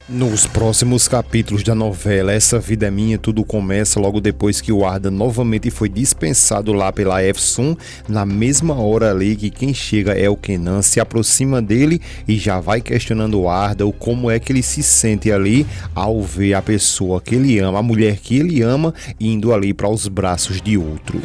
Nos próximos capítulos da novela Essa Vida é Minha, tudo começa logo depois que o Arda novamente foi dispensado lá pela Efsun. Na mesma hora ali que quem chega é o Kenan, se aproxima dele e já vai questionando o Arda o como é que ele se sente ali ao ver a pessoa que ele ama, a mulher que ele ama, indo ali para os braços de outro.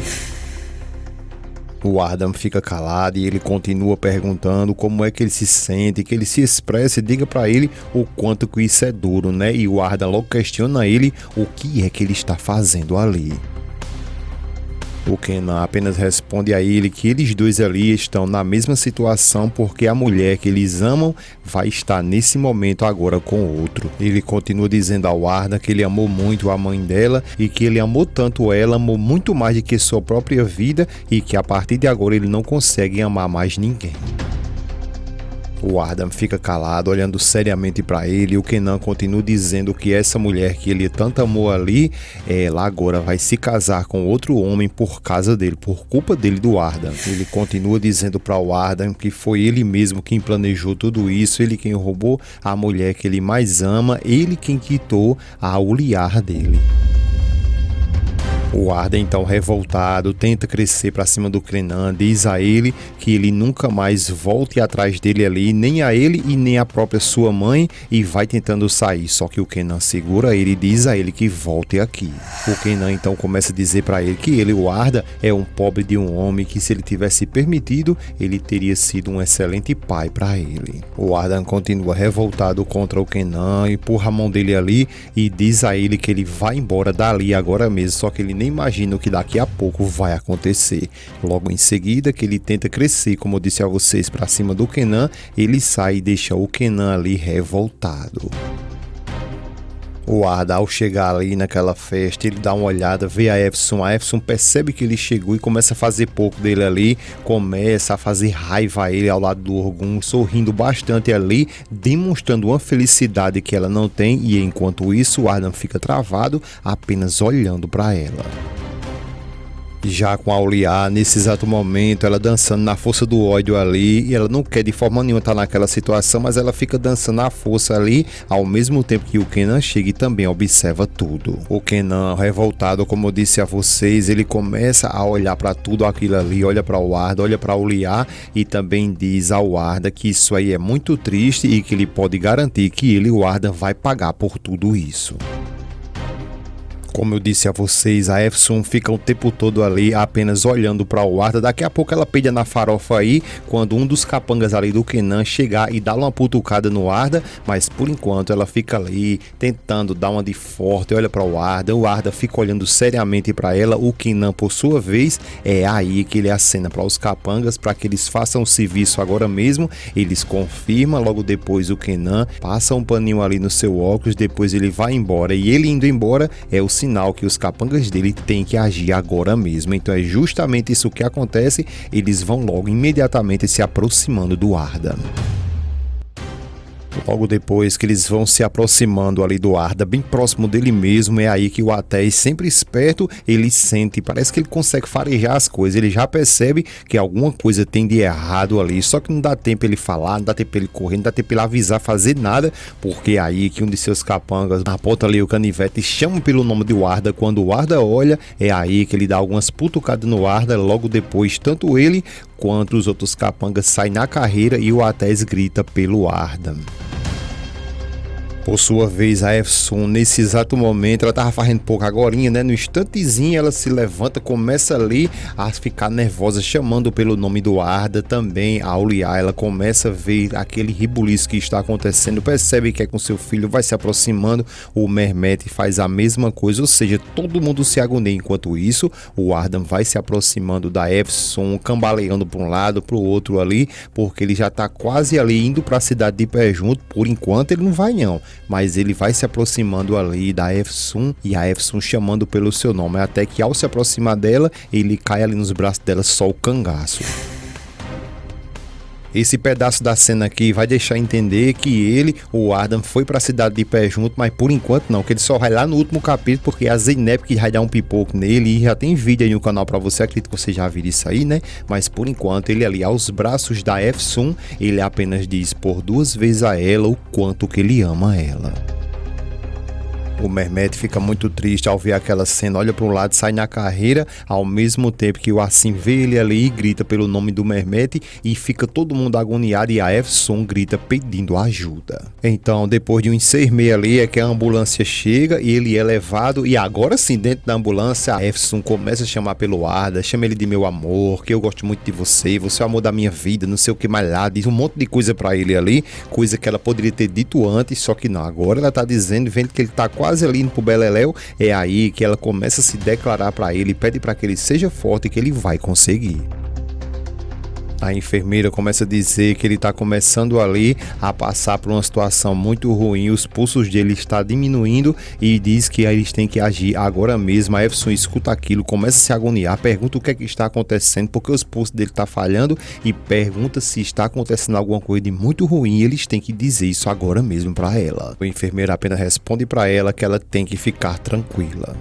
O Arda fica calado e ele continua perguntando como é que ele se sente, que ele se expresse e diga pra ele o quanto que isso é duro, né? E o Arda logo questiona ele o que é que ele está fazendo ali. O Kenan apenas responde a ele que eles dois ali estão na mesma situação porque a mulher que eles amam vai estar nesse momento agora com outro. Ele continua dizendo ao Arda que ele amou muito a mãe dela e que ele amou tanto ela, amou muito mais do que sua própria vida e que a partir de agora ele não consegue amar mais ninguém. O Arda fica calado, olhando seriamente para ele, e o Kenan continua dizendo que essa mulher que ele tanto amou ali, ela agora vai se casar com outro homem por causa dele, por culpa dele, do Arda. Ele continua dizendo para o Arda que foi ele mesmo quem planejou tudo isso, ele quem roubou a mulher que ele mais ama, ele quem quitou a Uliar dele. O Arda, então revoltado, tenta crescer para cima do Kenan, diz a ele que ele nunca mais volte atrás dele ali, nem a ele e nem a própria sua mãe, e vai tentando sair, só que o Kenan segura ele e diz a ele que volte aqui. O Kenan então começa a dizer para ele que ele, o Arda, é um pobre de um homem, que se ele tivesse permitido, ele teria sido um excelente pai para ele. O Arda continua revoltado contra o Kenan, empurra a mão dele ali e diz a ele que ele vai embora dali agora mesmo, só que ele nem imagina o que daqui a pouco vai acontecer. Logo em seguida, que ele tenta crescer, como eu disse a vocês, para cima do Kenan, ele sai e deixa o Kenan ali revoltado. O Arda, ao chegar ali naquela festa, ele dá uma olhada, vê a Efsun percebe que ele chegou e começa a fazer pouco dele ali, começa a fazer raiva a ele ao lado do Orgun, sorrindo bastante ali, demonstrando uma felicidade que ela não tem, e enquanto isso o Arda fica travado, apenas olhando para ela. Já com a Uliar, nesse exato momento, ela dançando na força do ódio ali, e ela não quer de forma nenhuma estar naquela situação, mas ela fica dançando à força ali, ao mesmo tempo que o Kenan chega e também observa tudo. O Kenan, revoltado, como eu disse a vocês, ele começa a olhar para tudo aquilo ali, olha para o Arda, olha para a Uliar e também diz ao Arda que isso aí é muito triste e que ele pode garantir que ele, o Arda, vai pagar por tudo isso. Como eu disse a vocês, a Efsun fica o tempo todo ali apenas olhando para o Arda. Daqui a pouco ela peida na farofa aí, quando um dos capangas ali do Kenan chegar e dar uma putucada no Arda, mas por enquanto ela fica ali tentando dar uma de forte, olha para o Arda fica olhando seriamente para ela. O Kenan, por sua vez, é aí que ele acena para os capangas para que eles façam o serviço agora mesmo. Eles confirmam, logo depois o Kenan passa um paninho ali no seu óculos, depois ele vai embora, e ele indo embora é o sinal que os capangas dele têm que agir agora mesmo. Então é justamente isso que acontece, eles vão logo imediatamente se aproximando do Arda. Logo depois que eles vão se aproximando ali do Arda, bem próximo dele mesmo, é aí que o Atés, sempre esperto, ele sente, parece que ele consegue farejar as coisas, ele já percebe que alguma coisa tem de errado ali, só que não dá tempo ele falar, não dá tempo ele correr, não dá tempo ele avisar, fazer nada, porque é aí que um de seus capangas aponta ali o canivete e chama pelo nome do Arda. Quando o Arda olha, é aí que ele dá algumas putucadas no Arda. Logo depois, tanto ele quanto os outros capangas saem na carreira e o Atés grita pelo Arda. Por sua vez, a Efsun, nesse exato momento, ela tava fazendo pouco agorinha, né? No instantezinho ela se levanta, começa ali a ficar nervosa, chamando pelo nome do Arda. Também a Uliar, ela começa a ver aquele ribuliço que está acontecendo, percebe que é com seu filho, vai se aproximando. O Mehmet faz a mesma coisa, ou seja, todo mundo se agonia. Enquanto isso, o Arda vai se aproximando da Efsun, cambaleando para um lado, para o outro ali, porque ele já tá quase ali indo para a cidade de pé junto. Por enquanto ele não vai não, mas ele vai se aproximando ali da Efsun, e a Efsun chamando pelo seu nome, até que ao se aproximar dela, ele cai ali nos braços dela só o cangaço. Esse pedaço da cena aqui vai deixar entender que ele, o Arda, foi para a cidade de pé junto, mas por enquanto não, que ele só vai lá no último capítulo, porque a Zeynep que vai dar um pipoco nele, e já tem vídeo aí no canal para você, acredito que você já viu isso aí, né? Mas por enquanto ele ali aos braços da Efsun, ele apenas diz por 2 vezes a ela o quanto que ele ama ela. O Mehmet fica muito triste ao ver aquela cena, olha para um lado, sai na carreira, ao mesmo tempo que o Assim vê ele ali e grita pelo nome do Mehmet e fica todo mundo agoniado e a Efsun grita pedindo ajuda. Então, depois de um enfermeiro ali, é que a ambulância chega e ele é levado e agora sim, dentro da ambulância, a Efsun começa a chamar pelo Arda, chama ele de meu amor, que eu gosto muito de você, você é o amor da minha vida, não sei o que mais lá, diz um monte de coisa para ele ali, coisa que ela poderia ter dito antes, só que não, agora ela tá dizendo, vendo que ele tá quase ali indo pro beleléu, é aí que ela começa a se declarar para ele, pede para que ele seja forte e que ele vai conseguir. A enfermeira começa a dizer que ele está começando ali a passar por uma situação muito ruim, os pulsos dele estão diminuindo e diz que eles têm que agir agora mesmo. A Efsun escuta aquilo, começa a se agoniar, pergunta o que é que está acontecendo, porque os pulsos dele estão falhando e pergunta se está acontecendo alguma coisa de muito ruim e eles têm que dizer isso agora mesmo para ela. A enfermeira apenas responde para ela que ela tem que ficar tranquila.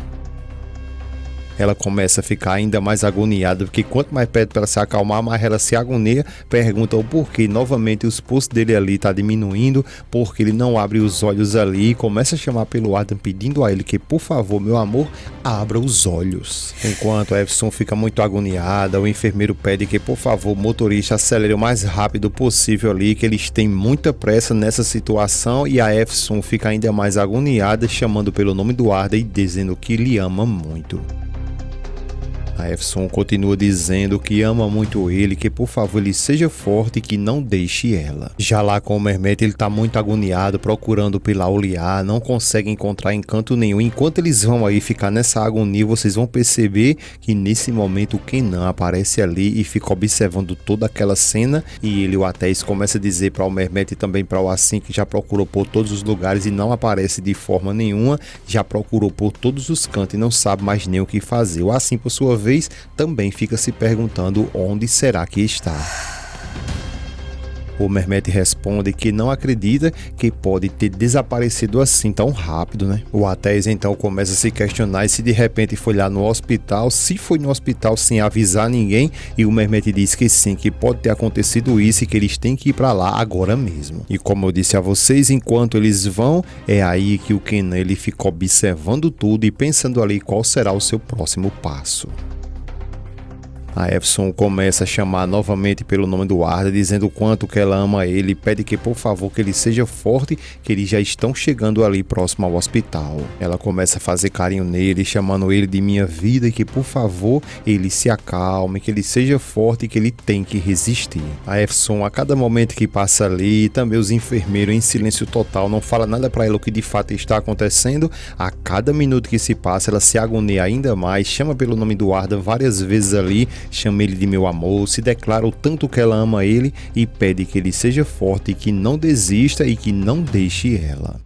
Ela começa a ficar ainda mais agoniada, porque quanto mais pede para ela se acalmar, mais ela se agonia, pergunta o porquê. Novamente os pulsos dele ali tá diminuindo, porque ele não abre os olhos ali e começa a chamar pelo Adam, pedindo a ele que, por favor, meu amor, abra os olhos. Enquanto a Efsun fica muito agoniada, o enfermeiro pede que, por favor, o motorista acelere o mais rápido possível ali, que eles têm muita pressa nessa situação, e a Efsun fica ainda mais agoniada, chamando pelo nome do Arda e dizendo que lhe ama muito. A Efsun continua dizendo que ama muito ele, que por favor ele seja forte e que não deixe ela. Já lá com o Mehmet, ele tá muito agoniado, procurando pela Auliar, não consegue encontrar encanto nenhum. Enquanto eles vão aí ficar nessa agonia, vocês vão perceber que nesse momento o Kenan aparece ali e fica observando toda aquela cena, e ele, o Atéis, começa a dizer para o Mehmet e também para o Assim que já procurou por todos os lugares e não aparece de forma nenhuma, já procurou por todos os cantos e não sabe mais nem o que fazer. O Assim, por sua vez, também fica se perguntando onde será que está. O Mehmet responde que não acredita que pode ter desaparecido assim tão rápido, né? O Atéis então começa a se questionar se de repente foi lá no hospital, se foi no hospital sem avisar ninguém, e o Mehmet diz que sim, que pode ter acontecido isso e que eles têm que ir para lá agora mesmo. E como eu disse a vocês, enquanto eles vão, é aí que o Kenan ele fica observando tudo e pensando ali qual será o seu próximo passo. A Efsun começa a chamar novamente pelo nome do Arda, dizendo o quanto que ela ama ele, pede que por favor que ele seja forte, que eles já estão chegando ali próximo ao hospital. Ela começa a fazer carinho nele, chamando ele de minha vida e que por favor ele se acalme, que ele seja forte e que ele tem que resistir. A Efsun, a cada momento que passa ali, também os enfermeiros em silêncio total, não fala nada para ela o que de fato está acontecendo. A cada minuto que se passa, ela se agonia ainda mais, chama pelo nome do Arda várias vezes ali, chama ele de meu amor, se declara o tanto que ela ama ele e pede que ele seja forte e que não desista e que não deixe ela.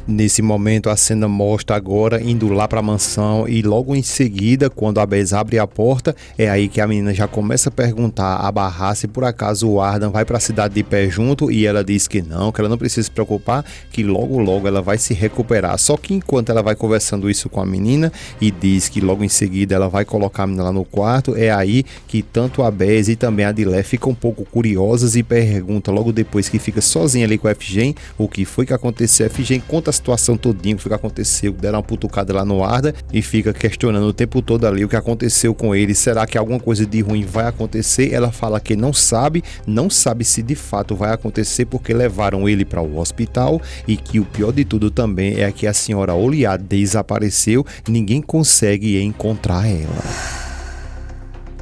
Nesse momento a cena mostra agora indo lá para a mansão e logo em seguida, quando a Bess abre a porta, é aí que a menina já começa a perguntar a Barra se por acaso o Ardan vai para a cidade de pé junto, e ela diz que ela não precisa se preocupar, que logo ela vai se recuperar. Só que enquanto ela vai conversando isso com a menina e diz que logo em seguida ela vai colocar a menina lá no quarto, é aí que tanto a Bess e também a Dilé ficam um pouco curiosas e perguntam logo depois que fica sozinha ali com a Efgen o que foi que aconteceu. A Efgen conta a situação todinha, o que foi que aconteceu, deram uma putucada lá no Arda e fica questionando o tempo todo ali o que aconteceu com ele, será que alguma coisa de ruim vai acontecer? Ela fala que não sabe se de fato vai acontecer porque levaram ele para o hospital e que o pior de tudo também é que a senhora Auliar desapareceu e ninguém consegue encontrar ela.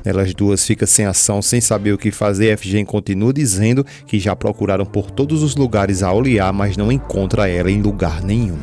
Elas duas ficam sem ação, sem saber o que fazer. A Efgen continua dizendo que já procuraram por todos os lugares a Auliar, mas não encontra ela em lugar nenhum.